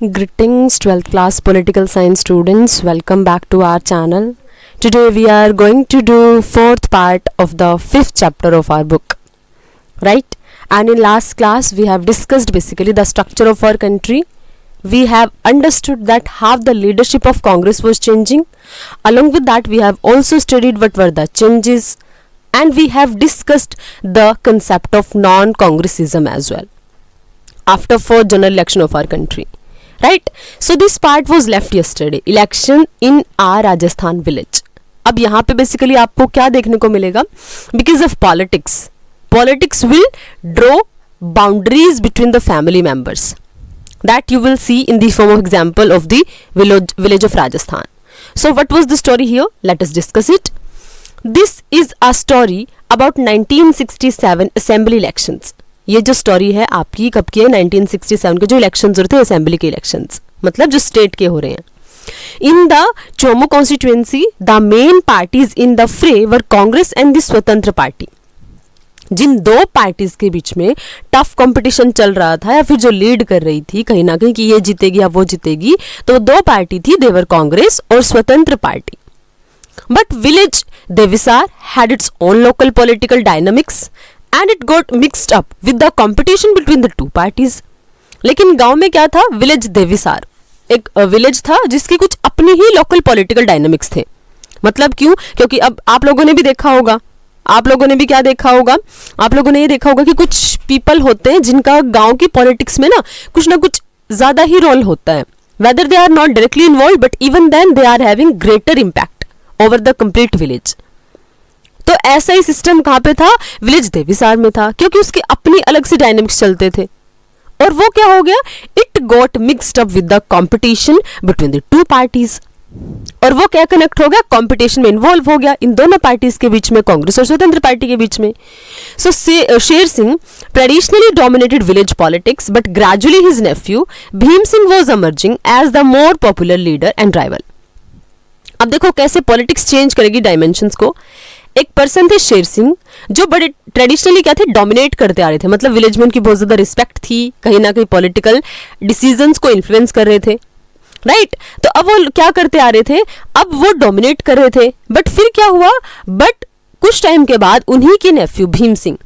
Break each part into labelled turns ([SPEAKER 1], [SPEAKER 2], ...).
[SPEAKER 1] Greetings 12th class political science students, welcome back to our channel. Today we are going to do fourth part of the fifth chapter of our book, right? And in last class we have discussed basically the structure of our country. We have understood that how the leadership of Congress was changing. Along with that we have also studied what were the changes, and we have discussed the concept of non-congressism as well after fourth general election of our country. Right, so this part was left yesterday, election in our Rajasthan village. अब यहाँ पे basically आपको क्या देखने को मिलेगा? Because of politics will draw boundaries between the family members. That you will see in the form of example of the village of Rajasthan. So what was the story here? Let us discuss it. This is a story about 1967 assembly elections. ये जो story है आपकी कब की है? 1967 के जो elections हो रहे थे, असेंबली के इलेक्शंस, मतलब जो स्टेट के हो रहे हैं. In the Chomu constituency the main parties in the फ्रे वर कांग्रेस एंड द स्वतंत्र पार्टी. जिन दो पार्टीज के बीच में टफ कंपटीशन चल रहा था या फिर जो लीड कर रही थी कहीं ना कहीं कि ये जीतेगी या वो जीतेगी, तो दो पार्टी थी, देवर कांग्रेस और स्वतंत्र party. But village Devisar had its own local political dynamics and it got mixed up with the competition between the two parties. लेकिन गांव में क्या था? विलेज देविसार एक विलेज था जिसके कुछ अपने ही लोकल पॉलिटिकल डायनामिक्स थे. मतलब क्यों? क्योंकि अब आप लोगों ने भी देखा होगा, आप लोगों ने भी क्या देखा होगा? आप लोगों ने ये देखा होगा कि कुछ पीपल होते हैं जिनका गांव की पॉलिटिक्स में ना कुछ ज्यादा ही रोल होता है. Whether they are not directly involve but even then they are having greater impact over the complete village. तो ऐसा ही सिस्टम कहाँ पे था? विलेज देविसार में था, क्योंकि उसके अपनी अलग से डायनेमिक्स चलते थे. और वो क्या हो गया? It got mixed up with the competition between the two parties. और वो क्या कनेक्ट हो गया? कंपटीशन में इन्वॉल्व हो गया इन दोनों पार्टीज के बीच में, कांग्रेस और स्वतंत्र पार्टी के बीच में. So Sher Singh traditionally dominated village politics but gradually his nephew Bhim Singh was emerging as the more popular leader and rival. अब देखो कैसे पॉलिटिक्स चेंज करेगी डायमेंशंस को. एक पर्सन थे शेर सिंह जो बड़े ट्रेडिशनली क्या थे? डोमिनेट करते आ रहे थे, मतलब विलेज में उनकी बहुत ज्यादा रिस्पेक्ट थी, कहीं ना कहीं पॉलिटिकल डिसीजंस को इन्फ्लुएंस कर रहे थे. राइट, तो अब वो क्या करते आ रहे थे? अब वो डोमिनेट कर रहे थे. बट फिर क्या हुआ? बट कुछ टाइम के बाद उन्हीं के नेफ्यू भीम सिंह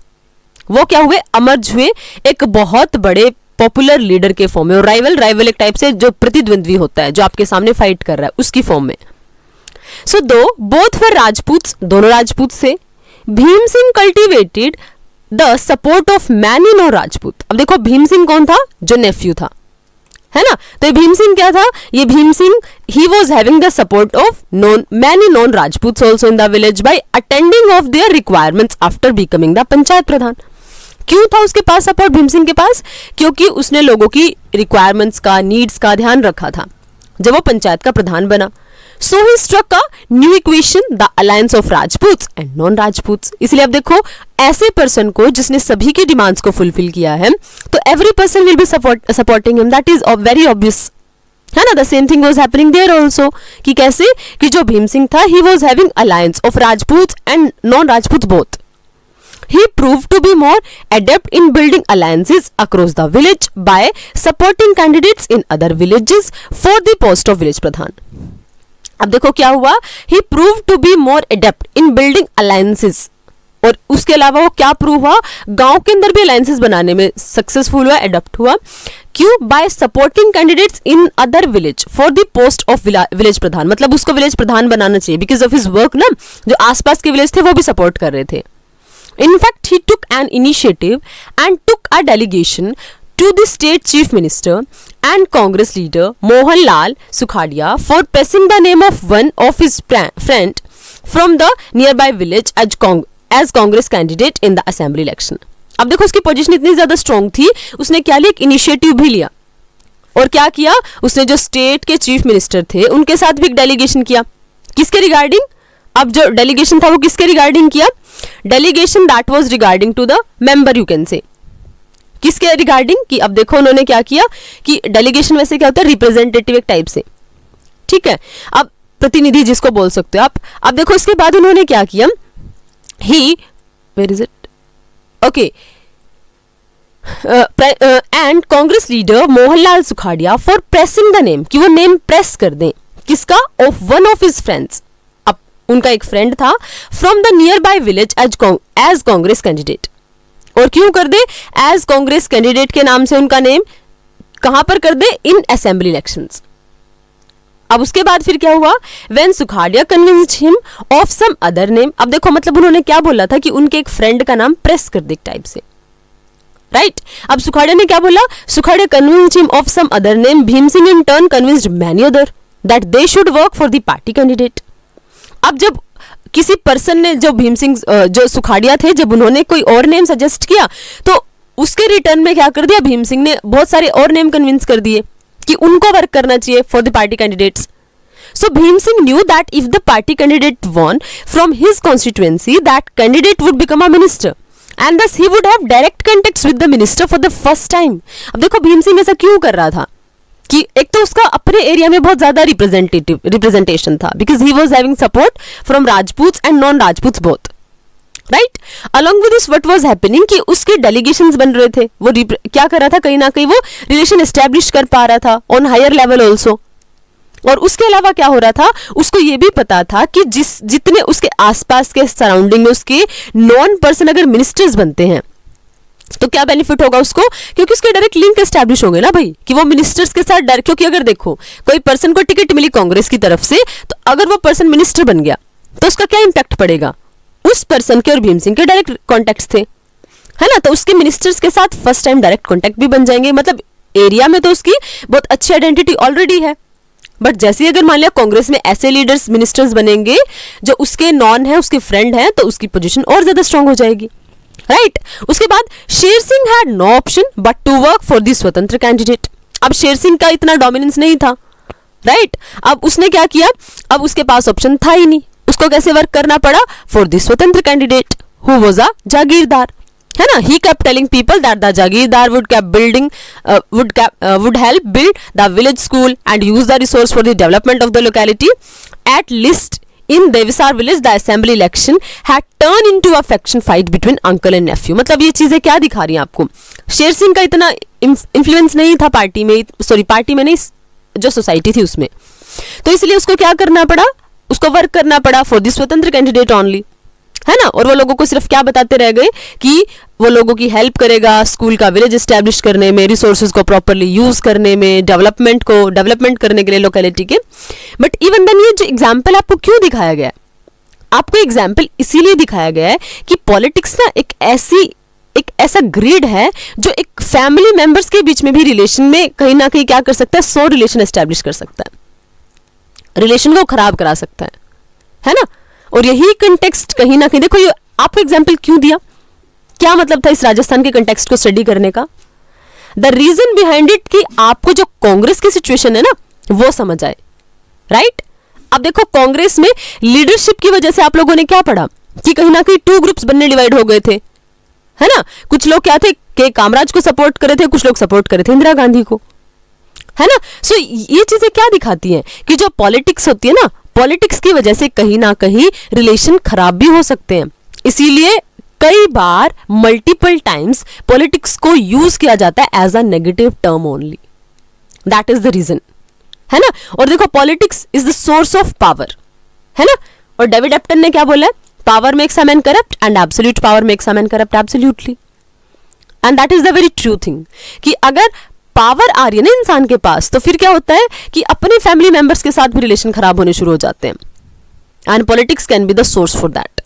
[SPEAKER 1] वो क्या हुए? अमर्ज हुए एक बहुत बड़े पॉपुलर लीडर के फॉर्म में. और राइवल एक टाइप से जो प्रतिद्वंद्वी होता है, जो आपके सामने फाइट कर रहा है, उसकी फॉर्म में. So though both were Rajputs, दोनों राजपूत से, Bhim Singh cultivated the support of many non-Rajput. अब देखो भीम सिंह कौन था? जो नेफ्यू था, है ना? तो ये भीम सिंह क्या था? ये Bhim Singh he was having the support of many non-Rajputs also in the village by attending of their requirements after becoming the panchayat प्रधान. क्यों था उसके पास सपोर्ट भीम सिंह के पास? क्योंकि उसने लोगों की रिक्वायरमेंट्स का, नीड्स का ध्यान रखा था जब वो पंचायत का प्रधान बना. So he struck a new equation, the alliance of Rajputs and non-Rajputs. इसलिए अब देखो ऐसे पर्सन को जिसने सभी की डिमांड्स को फुलफिल किया है, तो every person will be supporting him. That is very obvious, है ना? The same thing was happening there also. कि कैसे? कि जो भीम सिंह था, he was having alliance of Rajputs and non-Rajputs both. He proved to be more adept in building alliances across the village by supporting candidates in other villages for the post of village pradhan. अब देखो क्या हुआ? He proved to be more adept in building alliances. और उसके अलावा वो क्या prove हुआ? गांव के अंदर भी अलायंसेस बनाने में सक्सेसफुल हुआ, एडेप्ट हुआ. क्यों? By supporting candidates in other village for the post of village pradhan. मतलब उसको विलेज प्रधान बनाना चाहिए बिकॉज ऑफ हिज वर्क ना. जो आसपास के विलेज थे वो भी सपोर्ट कर रहे थे. In fact, he took an initiative and took a delegation to the state chief minister and Congress leader Mohan Lal Sukhadia for pressing the name of one of his friend from the nearby village as Congress candidate in the assembly election. अब देखो उसकी position इतनी ज्यादा strong थी, उसने क्या लिया? एक इनिशिएटिव भी लिया. और क्या किया? उसने जो स्टेट के चीफ मिनिस्टर थे उनके साथ भी एक डेलीगेशन किया. किसके रिगार्डिंग? अब जो डेलीगेशन था वो किसके रिगार्डिंग किया? Delegation that was regarding to the member, you can say. किसके रिगार्डिंग? कि अब देखो उन्होंने क्या किया कि डेलीगेशन वैसे क्या होता है? रिप्रेजेंटेटिव एक टाइप से, ठीक है? अब प्रतिनिधि जिसको बोल सकते हो आप. अब देखो इसके बाद उन्होंने क्या किया? He where is it? Okay, and Congress leader Mohanlal Sukhadia for pressing the name, कि वो नेम प्रेस कर दें किसका, of one of his friends, अब उनका एक फ्रेंड था, from the nearby village as Congress candidate, और क्यों कर दे, एज कांग्रेस कैंडिडेट के नाम से उनका नेम कहां पर कर दे, इन असेंबली इलेक्शंस। अब उसके बाद फिर क्या हुआ, when Sukhadia convinced him of some other name, अब देखो मतलब उन्होंने क्या बोला था कि उनके एक फ्रेंड का नाम प्रेस कर दे टाइप से, राइट। अब सुखाड़िया ने क्या बोला, Sukhadia convinced him of some other name, Bhim Singh in turn convinced many other that they should work for the party candidate. अब जब किसी पर्सन ने, जो भीम सिंह जो सुखाड़िया थे, जब उन्होंने कोई और नेम सजेस्ट किया तो उसके रिटर्न में क्या कर दिया, भीम सिंह ने बहुत सारे और नेम कन्विंस कर दिए कि उनको वर्क करना चाहिए for the party candidates. So Bhim Singh knew that if the party candidate won from his constituency that candidate would become a minister and thus he would have direct contacts with the minister for the first time। अब देखो भीम सिंह ऐसा क्यों कर रहा था कि एक तो उसका अपने एरिया में बहुत ज्यादा रिप्रेजेंटेशन था, because he was having support from Rajputs and non Rajputs both, right. Along with this what was happening कि उसके डेलीगेशंस बन रहे थे, वो क्या कर रहा था, कहीं ना कहीं वो रिलेशन एस्टेब्लिश कर पा रहा था ऑन हायर लेवल ऑल्सो। और उसके अलावा क्या हो रहा था, उसको ये भी पता था कि जितने उसके आसपास के सराउंडिंग में उसके नॉन पर्सन अगर मिनिस्टर्स बनते हैं तो क्या बेनिफिट होगा उसको, क्योंकि उसके डायरेक्ट लिंक एस्टैब्लिश होंगे ना भाई, कि वो मिनिस्टर्स के साथ डायरेक्ट, क्योंकि अगर देखो कोई पर्सन को टिकट मिली कांग्रेस की तरफ से, तो अगर वो पर्सन मिनिस्टर बन गया तो उसका क्या इंपैक्ट पड़ेगा, उस पर्सन के और भीम सिंह के डायरेक्ट कॉन्टेक्ट्स थे, है ना, तो उसके मिनिस्टर्स के साथ फर्स्ट टाइम डायरेक्ट कॉन्टेक्ट भी बन जाएंगे, मतलब एरिया में तो उसकी बहुत अच्छी आइडेंटिटी ऑलरेडी है। बट जैसे ही अगर मान लिया कांग्रेस में ऐसे लीडर्स मिनिस्टर्स बनेंगे जो उसके नॉन है, उसके फ्रेंड है, तो उसकी पोजीशन और ज्यादा स्ट्रांग हो जाएगी, राइट। उसके बाद Sher Singh had no option but to work for the Swatantra candidate. अब शेर सिंह का इतना डोमिनेंस नहीं था, राइट। अब उसने क्या किया, अब उसके पास ऑप्शन था ही नहीं, उसको कैसे वर्क करना पड़ा, for the Swatantra candidate who was a जागीरदार, है ना। ही kept telling people that the Jagirdar would help build the village school and use the resource for the development of the locality. At least in Devisar village, the assembly election had turned into a faction fight between uncle and nephew। मतलब ये चीजें क्या दिखा रही हैं आपको, शेर सिंह का इतना इन्फ्लुएंस नहीं था पार्टी में, सॉरी पार्टी में नहीं, जो सोसाइटी थी उसमें, तो इसलिए उसको क्या करना पड़ा, उसको वर्क करना पड़ा for the Swatantra candidate only, है ना। और वो लोगों को सिर्फ क्या बताते रह गए कि वो लोगों की हेल्प करेगा स्कूल का विलेज एस्टेब्लिश करने में, रिसोर्सेज को प्रॉपरली यूज करने में, डेवलपमेंट करने के लिए लोकेलिटी के। बट इवन देन ये जो एग्जाम्पल आपको क्यों दिखाया गया है, आपको एग्जाम्पल इसीलिए दिखाया गया है कि पॉलिटिक्स ना एक ऐसा ग्रिड है जो एक फैमिली मेंबर्स के बीच में भी रिलेशन में कहीं ना कहीं क्या कर सकता है, 100 रिलेशन एस्टेब्लिश कर सकता है, रिलेशन को खराब करा सकता है ना। और यही कंटेक्स्ट कहीं ना कहीं, देखो ये आपको एग्जाम्पल क्यों दिया, क्या मतलब था इस राजस्थान के कंटेक्स्ट को स्टडी करने का, द रीजन बिहाइंड इट, कि आपको जो कांग्रेस की सिचुएशन है ना वो समझ आए, राइट। अब देखो कांग्रेस में लीडरशिप की वजह से आप लोगों ने क्या पढ़ा कि कहीं ना कहीं 2 ग्रुप्स बनने डिवाइड हो गए थे, है ना। कुछ लोग क्या थे के कामराज को सपोर्ट करे थे, कुछ लोग सपोर्ट करे थे इंदिरा गांधी को, है ना। सो ये चीजें क्या दिखाती हैं कि जो पॉलिटिक्स होती है ना, पॉलिटिक्स की वजह से कहीं ना कहीं रिलेशन खराब भी हो सकते हैं, इसीलिए कई बार मल्टीपल टाइम्स पॉलिटिक्स को यूज किया जाता है as a negative term only, that is the reason, है ना। और देखो politics is the source of power, है ना। और डेविड एप्टन ने क्या बोला, power makes a man corrupt and absolute power makes a man corrupt absolutely, and that is the very true thing, कि अगर पावर आ रही है ना इंसान के पास, तो फिर क्या होता है कि अपने फैमिली मेंबर्स के साथ भी रिलेशन खराब होने शुरू हो जाते हैं, and politics can be the source for that.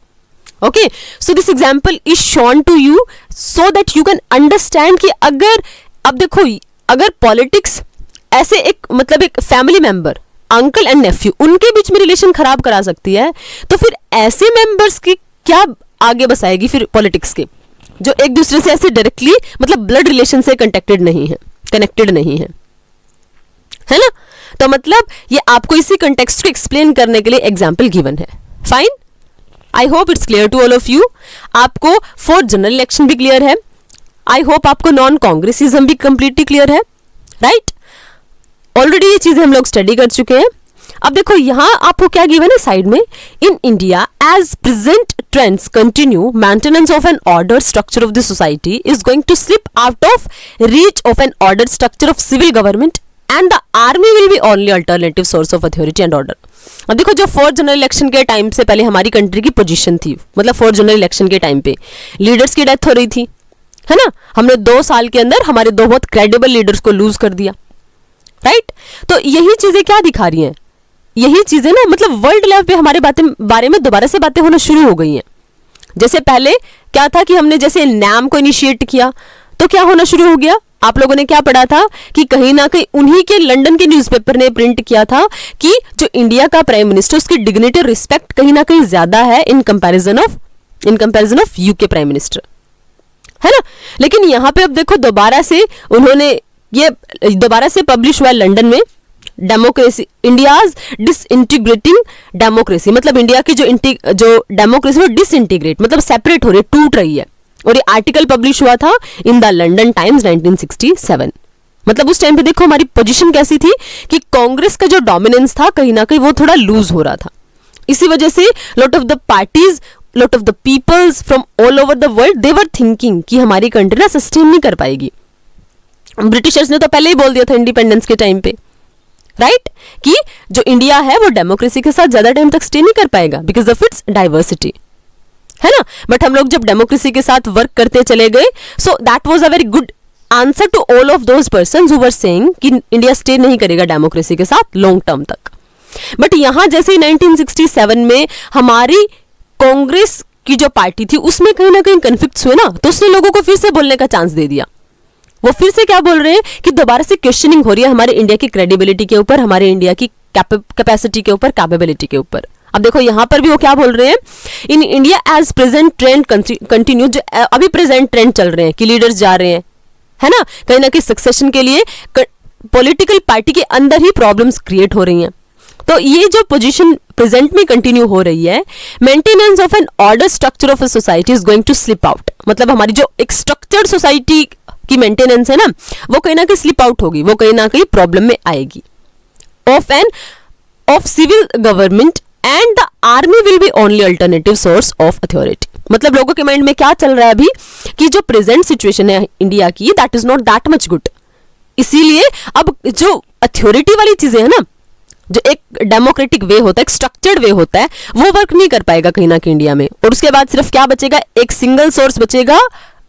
[SPEAKER 1] Okay, so this example is shown to you so that you can understand कि अगर, अब देखो अगर पॉलिटिक्स ऐसे एक मतलब एक family member, uncle and nephew, उनके बीच में रिलेशन खराब करा सकती है, तो फिर ऐसे मेंबर्स की क्या आगे बसाएगी फिर पॉलिटिक्स के, जो एक दूसरे से ऐसे डायरेक्टली मतलब ब्लड रिलेशन से कनेक्टेड नहीं है, है ना। तो मतलब ये आपको इसी कंटेक्स्ट को एक्सप्लेन करने के लिए एग्जांपल गिवन है। Fine, I hope it's clear to all of you. आपको फॉर जनरल इलेक्शन भी क्लियर है, आई होप आपको नॉन कांग्रेसिज्म भी कंप्लीटली क्लियर है, राइट। ऑलरेडी ये चीजें हम लोग स्टडी कर चुके हैं। अब देखो यहाँ आपको क्या गिवन है साइड में, in India as present trends continue maintenance of an order structure of the society is going to slip out of reach of an order structure of civil government and the army will be only alternative source of authority and order. अब देखो जो 4th general election के time से पहले हमारी country की position थी, मतलब 4th जनरल इलेक्शन के टाइम पे लीडर्स की डेथ हो रही थी, है ना, हमने 2 साल के अंदर हमारे 2 बहुत क्रेडिबल लीडर्स को लूज कर दिया, राइट। तो यही चीजें क्या दिखा रही हैं, यही चीजें ना मतलब वर्ल्ड लेवल पे हमारे बारे में दोबारा से बातें होना शुरू हो गई हैं। जैसे पहले क्या था कि हमने जैसे नैम को इनिशिएट किया तो क्या होना शुरू हो गया, आप लोगों ने क्या पढ़ा था कि कहीं ना कहीं उन्हीं के लंदन के न्यूज़पेपर ने प्रिंट किया था कि जो इंडिया का प्राइम मिनिस्टर उसकी डिग्निटी रिस्पेक्ट कहीं ना कहीं ज्यादा है in comparison of UK prime minister, है ना। लेकिन यहाँ पे अब देखो दोबारा से उन्होंने ये दोबारा से पब्लिश हुआ लंदन में, डेमोक्रेसी इंडियाज डिसइंटीग्रेटिंग डेमोक्रेसी, मतलब इंडिया की जो डेमोक्रेसी वो डिसइंटीग्रेट मतलब सेपरेट हो रही है, टूट रही है। और ये आर्टिकल पब्लिश हुआ था इन द लंदन टाइम्स 1967। मतलब उस टाइम पे देखो हमारी पोजीशन कैसी थी कि कांग्रेस का जो डोमिनेंस था कहीं ना कहीं वो थोड़ा लूज हो रहा था। इसी वजह से lot of the parties, lot of the peoples from all over the world they were thinking कि हमारी कंट्री ना सस्टेन नहीं कर पाएगी। ब्रिटिशर्स ने तो पहले ही बोल दिया था इंडिपेंडेंस के टाइम पे, राइट, कि जो इंडिया है वो डेमोक्रेसी के साथ ज्यादा टाइम तक स्टे नहीं कर पाएगा बिकॉज ऑफ इट्स डाइवर्सिटी, है ना। बट हम लोग जब डेमोक्रेसी के साथ वर्क करते चले गए, so that was a very good answer to all of those persons who were saying कि इंडिया स्टे नहीं करेगा डेमोक्रेसी के साथ लॉन्ग टर्म तक। बट यहां जैसे 1967 में हमारी कांग्रेस की जो पार्टी थी उसमें कहीं ना कहीं कन्फ्लिक्ट्स हुए ना, तो उसने लोगों को फिर से बोलने का चांस दे दिया। वो फिर से क्या बोल रहे हैं कि दोबारा से क्वेश्चनिंग हो रही है हमारे इंडिया की क्रेडिबिलिटी के ऊपर, हमारे इंडिया की कैपेसिटी के ऊपर, कैपेबिलिटी के ऊपर। अब देखो यहां पर भी वो क्या बोल रहे हैं, in India as present trend continue, जो अभी प्रेजेंट ट्रेंड चल रहे हैं कि लीडर्स जा रहे हैं, है ना, कहीं ना कहीं सक्सेशन के लिए पॉलिटिकल पार्टी के अंदर ही प्रॉब्लम्स क्रिएट हो रही हैं। तो ये जो पोजीशन प्रेजेंट में कंटिन्यू हो रही है, maintenance of an order structure of a society is going to slip out, मतलब हमारी जो एक स्ट्रक्चर्ड सोसाइटी की मेंटेनेंस है ना वो कहीं ना कहीं स्लिप आउट होगी, वो कहीं ना कहीं प्रॉब्लम में आएगी। Of civil government and the army will be only alternative source of authority. मतलब लोगों के माइंड में क्या चल रहा है अभी कि जो प्रेजेंट सिचुएशन है इंडिया की that is not that much good, इसीलिए अब जो अथॉरिटी वाली चीजें है ना, जो एक डेमोक्रेटिक वे होता है, एक स्ट्रक्चर्ड वे होता है, वो वर्क नहीं कर पाएगा कहीं ना कहीं इंडिया में। और उसके बाद सिर्फ क्या बचेगा, एक सिंगल सोर्स बचेगा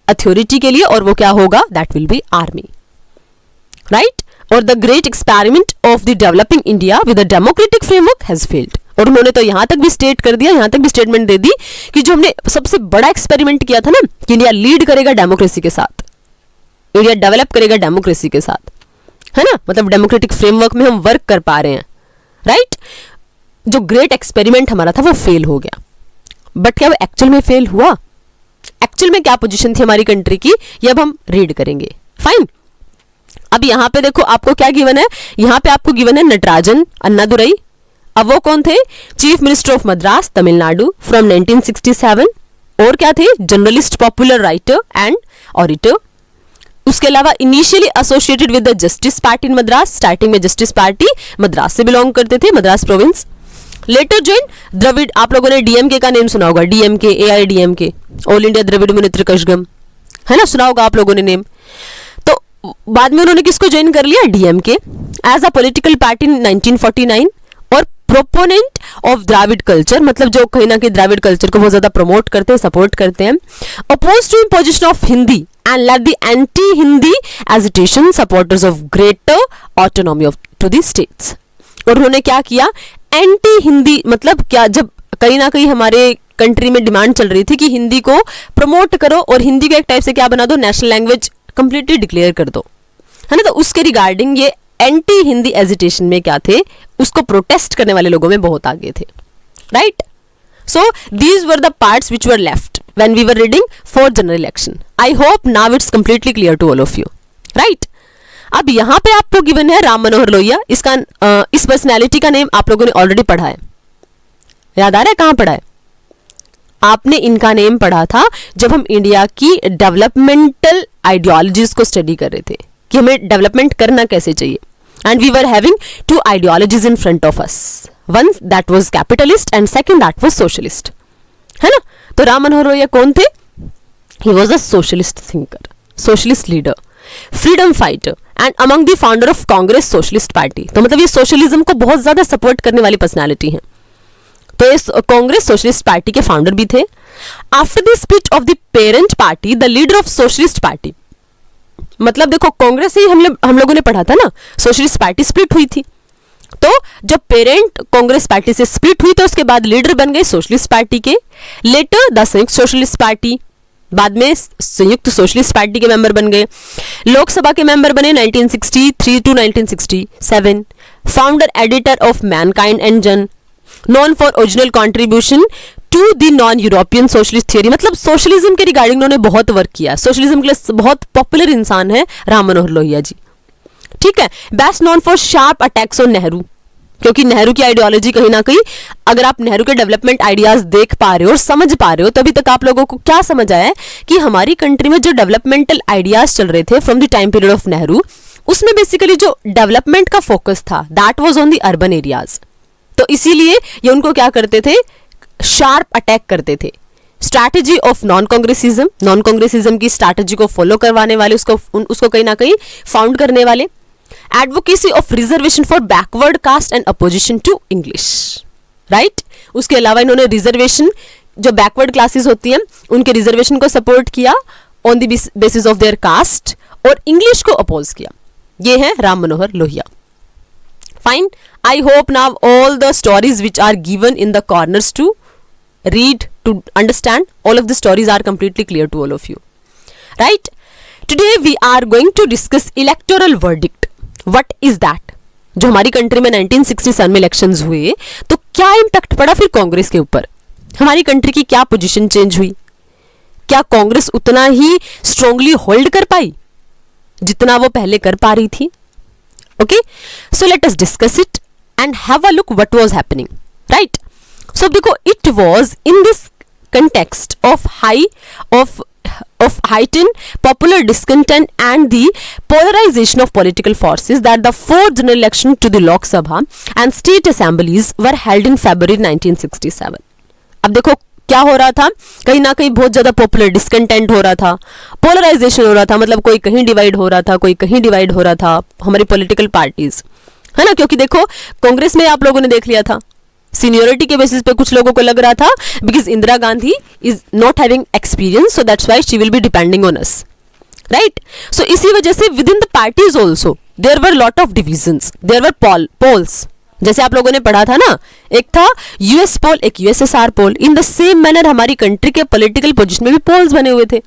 [SPEAKER 1] अथॉरिटी के लिए, और वो क्या होगा, that will be army, right. और the great experiment of the developing India with a democratic framework has failed. और उन्होंने तो यहां तक भी स्टेट कर दिया, यहां तक भी स्टेटमेंट दे दी कि जो हमने सबसे बड़ा एक्सपेरिमेंट किया था ना कि इंडिया लीड करेगा डेमोक्रेसी के साथ, इंडिया डेवलप करेगा डेमोक्रेसी के साथ, है ना, मतलब डेमोक्रेटिक फ्रेमवर्क में हम वर्क कर पा रहे हैं, राइट। जो ग्रेट एक्सपेरिमेंट हमारा था वो फेल हो गया। बट क्या वो एक्चुअल में फेल हुआ, एक्चुअल में क्या पोजीशन थी हमारी कंट्री की, ये अब हम रीड करेंगे। फाइन, अब यहां पे देखो आपको क्या गिवन है, यहां पे आपको गिवन है नटराजन अन्नादुरई। अब वो कौन थे, chief minister of Madras Tamil Nadu from 1967। और क्या थे, journalist, popular writer and orator. उसके अलावा initially associated with the justice party in Madras, starting में जस्टिस पार्टी मद्रास से बिलोंग करते थे, Madras province. Later join Dravida, आप लोगों ने डीएमके का नेम सुना होगा, DMK, AIADMK, all India Dravida Munnetra Kazhagam, है ना, सुना होगा आप लोगों ने नेम। तो बाद में उन्होंने किसको ज्वाइन कर लिया, DMK as a political party in 1949। और प्रोपोनेंट ऑफ द्राविड कल्चर, मतलब जो कहीं ना कहीं द्राविड कल्चर को बहुत ज्यादा प्रमोट करते हैं, सपोर्ट करते हैं। Oppose to imposition of Hindi and led the anti-Hindi agitation supporters of greater autonomy of to the states। और उन्होंने क्या किया, एंटी हिंदी मतलब क्या, जब कहीं ना कहीं हमारे कंट्री में डिमांड चल रही थी कि हिंदी को प्रमोट करो और हिंदी को एक टाइप से क्या बना दो, नेशनल लैंग्वेज कंप्लीटली डिक्लेयर कर दो, है ना, तो उसके रिगार्डिंग ये एंटी हिंदी एजिटेशन में क्या थे, उसको प्रोटेस्ट करने वाले लोगों में बहुत आगे थे, right. So these were the parts which were left when we were reading 4th general election. I hope now it's completely clear to all of you, right? अब यहां पे आपको गिवन है राम मनोहर लोहिया। इसका इस पर्सनैलिटी का नेम आप लोगों ने ऑलरेडी पढ़ा है, याद आ रहा है कहां पढ़ा है आपने, इनका नेम पढ़ा था जब हम इंडिया की डेवलपमेंटल आइडियोलॉजीज को स्टडी कर रहे थे कि हमें डेवलपमेंट करना कैसे चाहिए। and we were having two ideologies in front of us. One that was capitalist and second that was socialist. है ना? तो राम मनोहर लोहिया कौन थे? He was a socialist thinker, socialist leader, freedom fighter and among the founder of Congress Socialist Party. तो मतलब ये socialism को बहुत ज्यादा सपोर्ट करने वाली पर्सनालिटी है. तो इस कांग्रेस सोशलिस्ट पार्टी के फाउंडर भी थे. After the split of the parent party the leader of socialist party, मतलब देखो कांग्रेस से ही हम लोगों ने पढ़ा था ना, सोशलिस्ट पार्टी स्प्लिट हुई थी. तो जब पेरेंट कांग्रेस पार्टी से स्प्लिट हुई तो उसके बाद लीडर बन गए सोशलिस्ट पार्टी के. लेटर द संयुक्त सोशलिस्ट पार्टी, बाद में संयुक्त सोशलिस्ट पार्टी के मेंबर बन गए. लोकसभा के मेंबर बने 1963 to 1967. Founder editor of mankind and Jan, known for original contribution to the non European socialist theory. मतलब सोशलिज्म के रिगार्डिंग उन्होंने बहुत वर्क किया. सोशलिज्म के लिए बहुत पॉपुलर इंसान है राम मनोहर लोहिया जी. ठीक है. Best known for sharp attacks on Nehru, क्योंकि नेहरू की आइडियोलॉजी कहीं ना कहीं, अगर आप नेहरू के डेवलपमेंट आइडियाज देख पा रहे हो और समझ पा रहे हो, तभी तक आप लोगों को क्या समझ आया है कि हमारी कंट्री में जो डेवलपमेंटल आइडियाज चल रहे थे from the time period of Nehru, उसमें बेसिकली जो डेवलपमेंट का फोकस था that was on the urban areas. तो इसीलिए ये उनको क्या करते थे, शार्प अटैक करते थे. स्ट्रैटेजी ऑफ नॉन कांग्रेसिज्म की स्ट्रैटेजी को फॉलो करवाने वाले, उसको कहीं ना कहीं फाउंड करने वाले. Advocacy of reservation for backward caste and opposition to English, right. उसके अलावा इन्होंने रिजर्वेशन, जो बैकवर्ड क्लासेस होती हैं उनके रिजर्वेशन को सपोर्ट किया on the basis of their caste, और इंग्लिश को अपोज किया. ये है Ram Manohar Lohia. Fine. I hope now all the stories which are given in the corners to read, to understand, all of the stories are completely clear to all of you. Right? Today we are going to discuss electoral verdict. What is that? जो हमारी country में 1967 में elections हुए तो क्या impact पड़ा फिर कांग्रेस के ऊपर, हमारी कंट्री की क्या पोजीशन चेंज हुई, क्या कांग्रेस उतना ही स्ट्रांगली होल्ड कर पाई जितना वो पहले कर पा रही थी. Okay, so let us discuss it and have a look what was happening, right? So देखो, it was in this context of heightened popular discontent and the polarization of political forces that the fourth general election to the Lok Sabha and state assemblies were held in February 1967. अब देखो क्या हो रहा था, कहीं ना कहीं बहुत ज्यादा पॉपुलर डिस्कंटेंट हो रहा था, पोलराइजेशन हो रहा था, मतलब कोई कहीं डिवाइड हो रहा था, कोई कहीं डिवाइड हो रहा था, हमारी पॉलिटिकल पार्टीज, है ना. क्योंकि देखो कांग्रेस में आप लोगों ने देख लिया था, सीनियोरिटी के बेसिस पे कुछ लोगों को लग रहा था because Indira Gandhi is not having experience, so that's why she will be depending on us, right. So इसी वजह से within the parties also there were lot of divisions, there were poles. जैसे आप लोगों ने पढ़ा था ना, एक था यूएस पोल, एक USSR pole. In the same manner हमारी कंट्री के पॉलिटिकल पोजीशन में भी पोल्स बने हुए थे,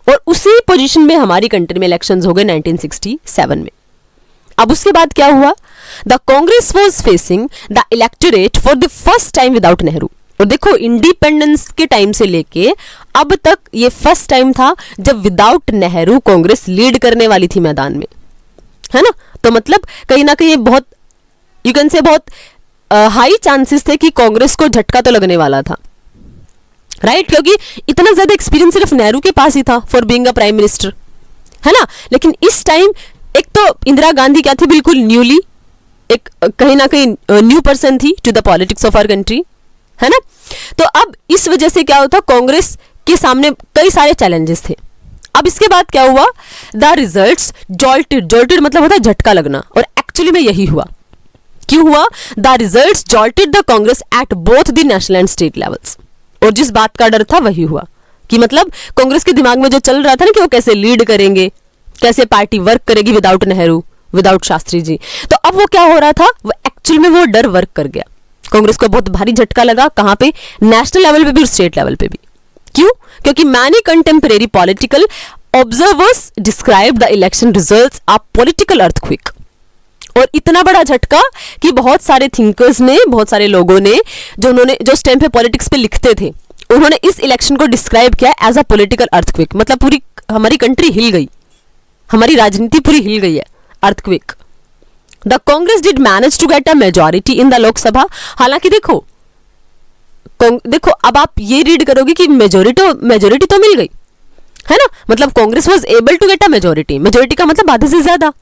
[SPEAKER 1] और उसी पोजीशन में हमारी कंट्री में इलेक्शंस हो गए 1967 में. अब उसके बाद क्या हुआ, the Congress was facing the electorate for the first time without Nehru. और देखो इंडिपेंडेंस के टाइम से लेके अब तक ये फर्स्ट टाइम था जब विदाउट नेहरू कांग्रेस लीड करने वाली थी मैदान में, है ना. तो मतलब कहीं ना कहीं बहुत, यू कैन से बहुत हाई चांसेस थे कि कांग्रेस को झटका तो लगने वाला था, राइट. क्योंकि इतना ज्यादा एक्सपीरियंस सिर्फ नेहरू के पास ही था for being a prime minister, है ना. लेकिन इस टाइम एक तो इंदिरा गांधी क्या थी, बिल्कुल न्यूली, एक कहीं ना कहीं न्यू पर्सन थी to the politics of our country, है ना. तो अब इस वजह से क्या होता, कांग्रेस के सामने कई सारे चैलेंजेस थे. अब इसके बाद क्या हुआ, द रिजल्ट्स जॉल्टेड मतलब होता है झटका लगना, और एक्चुअली में यही हुआ. क्यों हुआ, the results jolted the Congress at both the national and state levels. और जिस बात का डर था वही हुआ कि मतलब कांग्रेस के दिमाग में जो चल रहा था ना कि वो कैसे लीड करेंगे, कैसे पार्टी वर्क करेगी विदाउट नेहरू, विदाउट शास्त्री जी. तो अब वो क्या हो रहा था, वो एक्चुअली में वो डर वर्क कर गया. कांग्रेस को बहुत भारी झटका लगा, कहां पे, नेशनल लेवल पे भी और स्टेट लेवल पे भी. क्यों, क्योंकि many contemporary political observers describe the election results a political earthquake. और इतना बड़ा झटका कि बहुत सारे थिंकर्स ने, बहुत सारे लोगों ने जो उस टाइम पे पॉलिटिक्स पे लिखते थे, उन्होंने इस इलेक्शन को डिस्क्राइब किया एज अ पॉलिटिकल अर्थक्वेक. मतलब पूरी हमारी कंट्री हिल गई, हमारी राजनीति पूरी हिल गई है, earthquake. The Congress did manage to get a majority in the Lok Sabha. हालांकि देखो अब आप ये रीड करोगे कि मेजोरिटी तो मिल गई, है ना. मतलब Congress was able to get a majority का मतलब आधे से ज्यादा,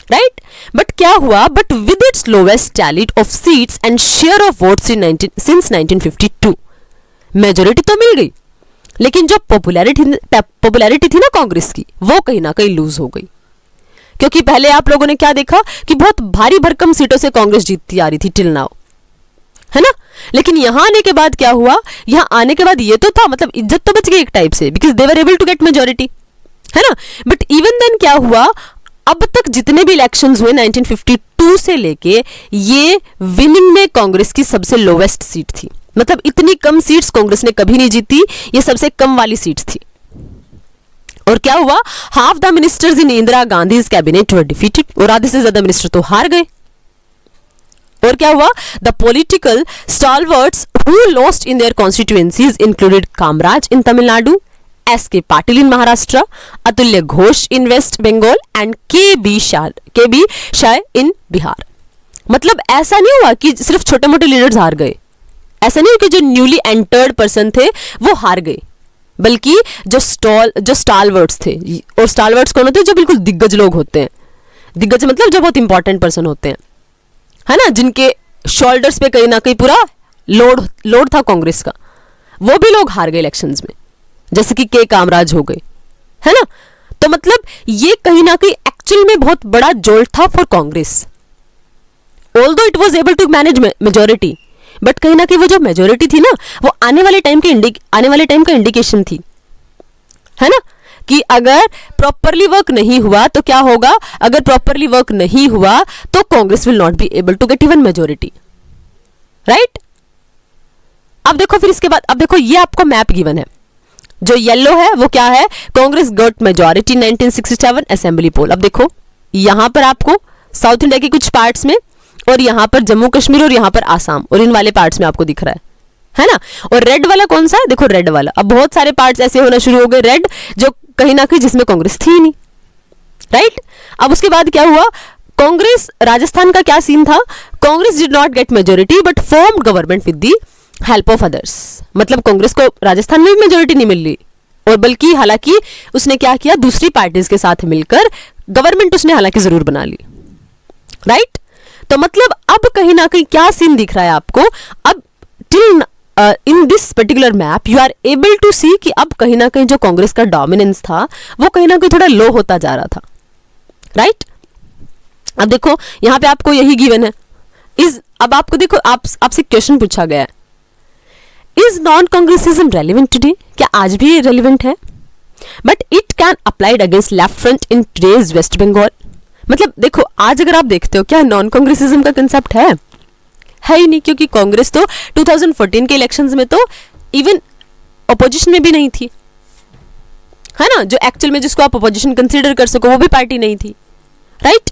[SPEAKER 1] राइट। बट क्या हुआ, but with its lowest tally of seats and share of votes in since 1952, majority तो मिल गई, लेकिन जो पॉपुलैरिटी थी ना कांग्रेस की, वो कहीं ना कहीं लूज हो गई। क्योंकि पहले आप लोगों ने क्या देखा कि बहुत भारी भरकम सीटों से कांग्रेस जीतती आ रही थी टिल नाउ, है ना। लेकिन यहां आने के बाद क्या हुआ, यहां आने के बाद ये तो था, मतलब इज्जत तो बच गई एक टाइप से, because they were able to get majority, है ना। बट इवन देन क्या हुआ, अब तक जितने भी इलेक्शंस हुए 1952 से लेके, ये विनिंग में कांग्रेस की सबसे लोवेस्ट सीट थी। मतलब इतनी कम सीट्स कांग्रेस ने कभी नहीं जीती, ये सबसे कम वाली सीट्स थी। और क्या हुआ, half the ministers in Indira Gandhi cabinet were defeated, और आधे से ज्यादा मिनिस्टर तो हार गए। और क्या हुआ, the political stalwarts who lost in their constituencies included Kamaraj in Tamil Nadu, S K. Patil in Maharashtra, Atulya Ghosh in West Bengal and K B. Shah in Bihar. मतलब ऐसा नहीं हुआ कि सिर्फ छोटे मोटे लीडर्स हार गए, ऐसा नहीं कि जो न्यूली एंटर्ड पर्सन थे वो हार गए, बल्कि जो स्टालवर्ट्स थे, और स्टालवर्ट्स कौन होते हैं, जो बिल्कुल दिग्गज लोग होते हैं। दिग्गज मतलब जो बहुत इंपॉर्टेंट पर्सन होते हैं, है ना, जिनके शोल्डर्स पे कहीं ना कहीं पूरा लोड था कांग्रेस का, वो भी लोग हार गए इलेक्शंस में, जैसे कि के कामराज हो गए, है ना। तो मतलब ये कहीं ना कहीं एक्चुअल में बहुत बड़ा जोल्ट था for Congress, although it was able to manage majority, but कहीं ना कहीं वो जो मेजोरिटी थी ना, वो आने वाले टाइम का इंडिकेशन थी, है ना, कि अगर प्रॉपरली वर्क नहीं हुआ तो क्या होगा, अगर प्रॉपरली वर्क नहीं हुआ तो Congress will not be able to get even majority, right. अब देखो फिर इसके बाद, अब देखो ये आपको मैप गिवन है, जो येलो है वो क्या है, कांग्रेस गॉट मेजोरिटी 1967 असेंबली पोल। अब देखो यहां पर आपको साउथ इंडिया के कुछ पार्ट्स में, और यहां पर जम्मू कश्मीर, और यहां पर आसाम, और इन वाले पार्ट्स में आपको दिख रहा है ना। और रेड वाला कौन सा है, देखो रेड वाला। अब बहुत सारे पार्ट्स ऐसे होना शुरू हो गए रेड, जो कहीं ना कहीं जिसमें कांग्रेस थी ही नहीं, राइट। अब उसके बाद क्या हुआ, कांग्रेस, राजस्थान का क्या सीन था, Congress did not gate majority but formed government with the help of others. मतलब कांग्रेस को राजस्थान में भी मेजोरिटी नहीं मिल रही, और बल्कि हालांकि उसने क्या किया, दूसरी पार्टीज के साथ मिलकर गवर्नमेंट उसने हालांकि जरूर बना ली, राइट। तो मतलब अब कहीं ना कहीं क्या सीन दिख रहा है आपको, अब till in this particular map you are able to see कि अब कहीं ना कहीं जो कांग्रेस का डोमिनेंस था वो कहीं ना कहीं थोड़ा लो होता जा रहा था, राइट। अब देखो यहां पे आपको यही गिवन है, अब आपको देखो आपसे क्वेश्चन पूछा गया है, is non Congressism relevant today, क्या आज भी ये रेलिवेंट है, but it can applied against left front in today's West Bengal. मतलब देखो आज अगर आप देखते हो, क्या नॉन कांग्रेसिज्म का कंसेप्ट है ही नहीं, क्योंकि कांग्रेस तो 2014 के इलेक्शंस में तो इवन अपोजिशन में भी नहीं थी, है ना, जो एक्चुअल में जिसको आप अपोजिशन कंसीडर कर सको वो भी पार्टी नहीं थी, राइट।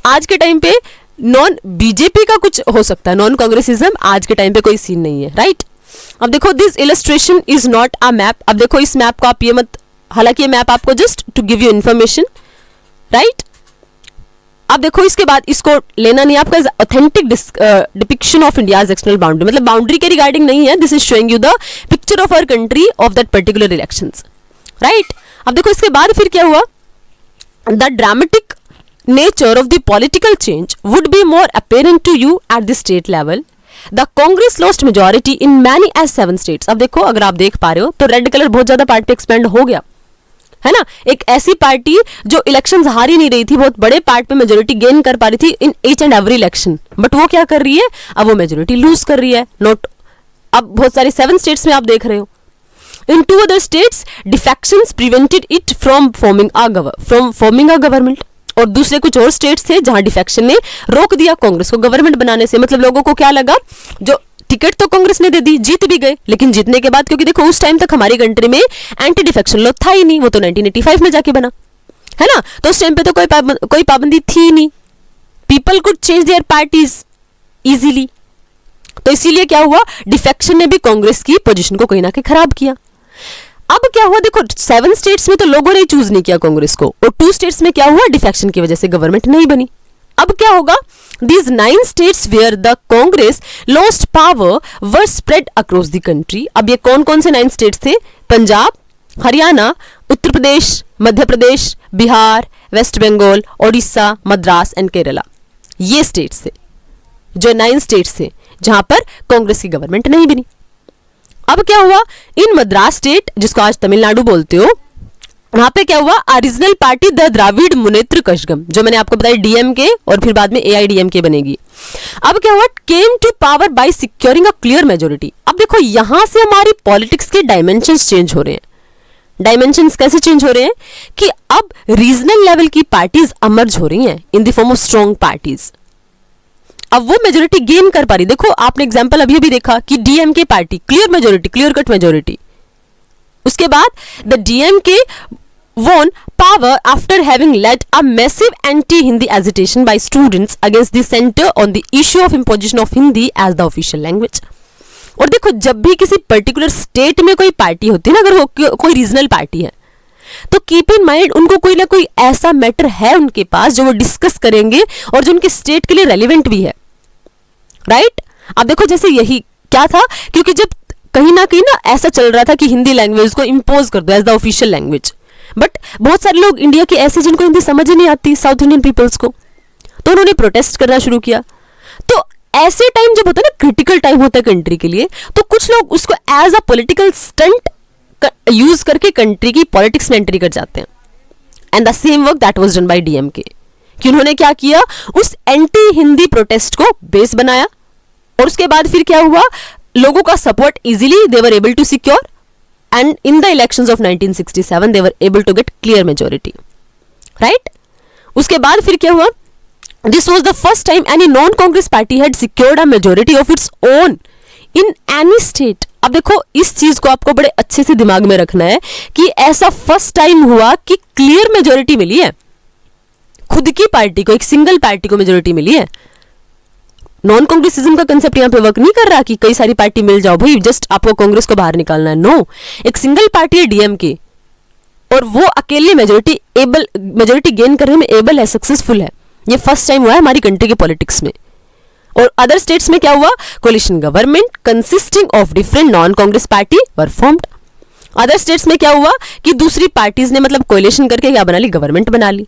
[SPEAKER 1] आज के टाइम पे नॉन बीजेपी का कुछ हो सकता है, नॉन कांग्रेसिज्म आज के टाइम पे कोई सीन नहीं है, राइट। अब देखो this illustration is not a map. अब देखो इस मैप को आप ये मत, हालांकि ये मैप आपको just to give you information, right. अब देखो इसके बाद इसको लेना नहीं आपका, authentic depiction of India's external boundary, मतलब बाउंड्री के रिगार्डिंग नहीं है, this is showing you the picture of our country of that particular elections, right. अब देखो इसके बाद फिर क्या हुआ, the dramatic nature of the political change would be more apparent to you at the state level. The Congress lost majority in many as 7 states. अब देखो अगर आप देख पा रहे हो तो रेड कलर बहुत ज्यादा पार्टी एक्सपेंड हो गया, है ना। एक ऐसी पार्टी जो इलेक्शंस हार ही नहीं रही थी, बहुत बड़े पार्ट पे मेजोरिटी गेन कर पा रही थी in each and every election, but वो क्या कर रही है, अब वो मेजोरिटी लूज कर रही है, नॉट। अब बहुत सारी 7 स्टेट्स में आप देख रहे हो, इन 2 other states defections prevented it from forming a government, और दूसरे कुछ और स्टेट्स थे जहां डिफेक्शन ने रोक दिया कांग्रेस को गवर्नमेंट बनाने से। मतलब लोगों को क्या लगा, जो टिकट तो कांग्रेस ने दे दी, जीत भी गए, लेकिन जीतने के बाद, क्योंकि देखो उस टाइम तक हमारी कंट्री में एंटी डिफेक्शन लॉ था ही नहीं, वो तो 1985 में जाके बना, है ना। तो उस टाइम पे तो कोई पाबंदी थी नहीं, people could change their parties easily. तो इसीलिए क्या हुआ, डिफेक्शन ने भी कांग्रेस की पोजीशन को कहीं ना कहीं खराब किया। अब क्या हुआ, देखो 7 स्टेट्स में तो लोगों ने चूज नहीं किया कांग्रेस को, और 2 स्टेट्स में क्या हुआ, डिफेक्शन की वजह से गवर्नमेंट नहीं बनी। अब क्या होगा, these 9 states where the Congress lost power were spread across the country. अब ये कौन कौन से 9 स्टेट्स थे, पंजाब, हरियाणा, उत्तर प्रदेश, मध्य प्रदेश, बिहार वेस्ट बंगाल, ओडिशा, मद्रास एंड केरला, ये स्टेट्स थे, जो 9 स्टेट्स थे जहां पर कांग्रेस की गवर्नमेंट नहीं बनी। अब क्या हुआ, इन मद्रास स्टेट, जिसको आज तमिलनाडु बोलते हो, वहां पे क्या हुआ, regional party the Dravida Munnetra Kazhagam, जो मैंने आपको बताया डीएमके और फिर बाद में एआईडीएमके बनेगी। अब क्या हुआ, came to power by securing a clear majority. अब देखो यहां से हमारी पॉलिटिक्स के डायमेंशंस चेंज हो रहे हैं। डायमेंशंस कैसे चेंज हो रहे हैं कि अब रीजनल लेवल की पार्टीज अमर्ज हो रही हैं in the form of strong parties. अब वो मेजोरिटी गेन कर पा रही। देखो आपने एग्जांपल अभी भी देखा कि DMK party clear majority, clear cut majority. उसके बाद the DMK won power after having led a massive anti-Hindi agitation by students against the center on the issue of imposition of Hindi as the official language। और देखो जब भी किसी particular state में कोई party होती है ना, अगर वो कोई रीजनल पार्टी है, तो कीप इन माइंड उनको कोई ना कोई ऐसा मैटर है उनके पास जो वो डिस्कस करेंगे और जो उनके स्टेट के लिए रेलिवेंट भी है, राइट। अब देखो जैसे यही क्या था, क्योंकि जब कहीं ना ऐसा चल रहा था कि हिंदी लैंग्वेज को इम्पोज कर दो as the official language, but बहुत सारे लोग इंडिया के ऐसे जिनको हिंदी समझ ही नहीं आती, साउथ इंडियन पीपल्स को, तो उन्होंने प्रोटेस्ट करना शुरू किया। तो ऐसे टाइम जब होता है ना, क्रिटिकल टाइम होता है कंट्री के लिए, तो कुछ लोग उसको as a political stunt use करके कंट्री की पॉलिटिक्स में एंट्री कर जाते हैं। And the same work that was done by DMK, कि उन्होंने क्या किया, उस एंटी हिंदी प्रोटेस्ट को बेस बनाया, और उसके बाद फिर क्या हुआ, लोगों का support easily they were able to secure, and in the elections of 1967 they were able to get clear majority, right। उसके बाद फिर क्या हुआ, this was the first time any non-Congress party had secured a majority of its own in any state। अब देखो इस चीज को आपको बड़े अच्छे से दिमाग में रखना है कि ऐसा फर्स्ट टाइम हुआ कि क्लियर मेजोरिटी मिली है, खुद की पार्टी को, एक सिंगल पार्टी को मेजोरिटी मिली है। नॉन कांग्रेसिज्म का कंसेप्ट यहाँ पे वर्क नहीं कर रहा कि कई सारी पार्टी मिल जाओ भाई, जस्ट आपको कांग्रेस को बाहर निकालना है। नो, एक सिंगल पार्टी है डीएमके, और वो अकेले मेजोरिटी गेन करने में एबल है, सक्सेसफुल है। ये फर्स्ट टाइम हुआ है हमारी कंट्री के पॉलिटिक्स में। और अदर स्टेट्स में क्या हुआ, coalition government consisting of different non Congress party were formed. Other states में क्या हुआ कि दूसरी पार्टीज ने मतलब कोलिशन करके क्या बना ली, गवर्नमेंट बना ली।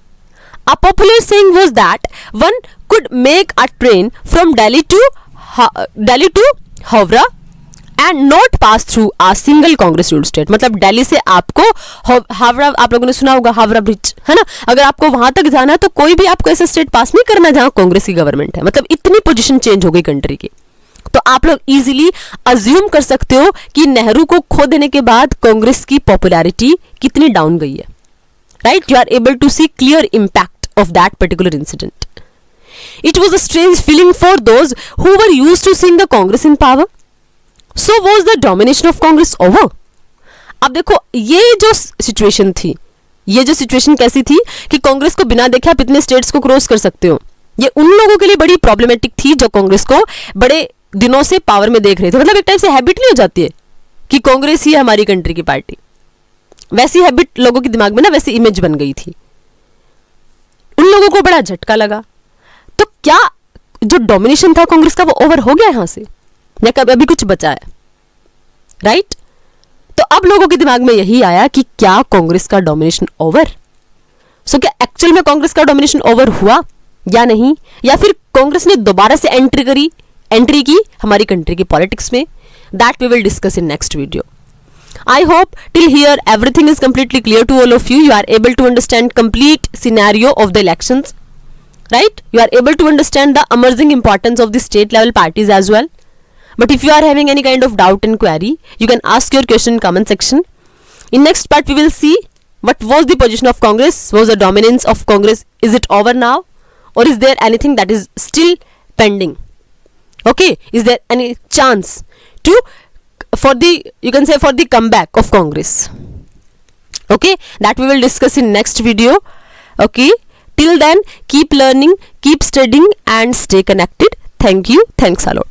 [SPEAKER 1] A popular saying was that one could make a train from Delhi to Howrah and not pass through a single Congress ruled state। मतलब दिल्ली से आपको हावड़ा, आप लोगों ने सुना होगा हावड़ा ब्रिज, है ना, अगर आपको वहां तक जाना है तो कोई भी आपको ऐसा स्टेट पास नहीं करना जहां कांग्रेस की गवर्नमेंट है। मतलब इतनी पोजीशन चेंज हो गई कंट्री की। तो आप लोग इजीली अज्यूम कर सकते हो कि नेहरू को खो देने के बाद कांग्रेस की पॉपुलैरिटी कितनी डाउन गई है, right। You are able to see clear impact of that particular incident। It was a strange feeling for those who were used to seeing the Congress in power। So was the domination of Congress over। अब देखो ये जो situation थी, ये जो situation कैसी थी कि कांग्रेस को बिना देखे आप इतने स्टेट्स को क्रॉस कर सकते हो, ये उन लोगों के लिए बड़ी प्रॉब्लमेटिक थी जो कांग्रेस को बड़े दिनों से पावर में देख रहे थे। मतलब एक टाइप से हैबिट नहीं हो जाती है कि कांग्रेस ही है हमारी कंट्री की पार्टी, वैसी हैबिट लोगों के दिमाग में ना, वैसी इमेज बन गई थी। उन लोगों को बड़ा झटका लगा। तो क्या जो डोमिनेशन था कांग्रेस का वो ओवर हो गया यहां से, या कब अभी कुछ बचा है, राइट। तो अब लोगों के दिमाग में यही आया कि क्या कांग्रेस का डोमिनेशन ओवर, सो क्या एक्चुअल में कांग्रेस का डोमिनेशन ओवर हुआ या नहीं, या फिर कांग्रेस ने दोबारा से एंट्री की हमारी कंट्री की पॉलिटिक्स में। That we will discuss in next video. I hope till here everything is completely clear to all of you. You are able to understand complete scenario of the elections, right? You are able to understand the emerging importance of the state level parties as well. But if you are having any kind of doubt and query, you can ask your question in comment section. In next part we will see what was the position of Congress, was the dominance of Congress, is it over now, or is there anything that is still pending? Okay, is there any chance to for the, you can say, for the comeback of Congress? Okay, that we will discuss in next video. Okay, till then keep learning, keep studying and stay connected. Thank you, thanks a lot.